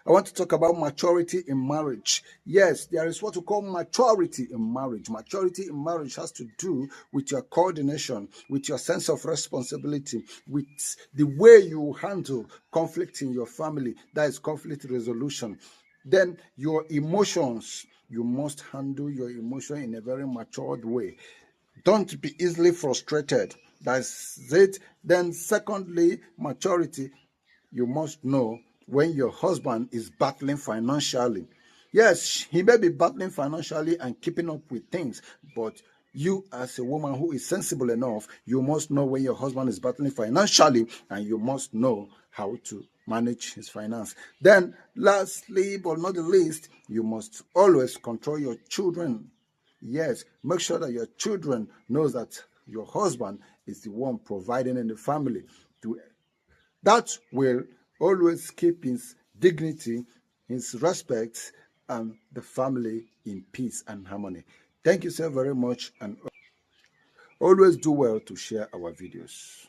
I want to talk about maturity in marriage. Yes, there is what we call maturity in marriage. Maturity in marriage has to do with your coordination, with your sense of responsibility, with the way you handle conflict in your family. That is conflict resolution. Then your emotions. You must handle your emotion in a very matured way. Don't be easily frustrated. That's it. Then, secondly, maturity. You must know when your husband is battling financially. Yes, he may be battling financially and keeping up with things, but you, as a woman who is sensible enough, you must know when your husband is battling financially, and you must know how to manage his finance. Then, lastly but not the least, you must always control your children. Yes, make sure that your children knows that your husband is the one providing in the family. That will always keep his dignity, his respect, and the family in peace and harmony. Thank you so very much, and always do well to share our videos.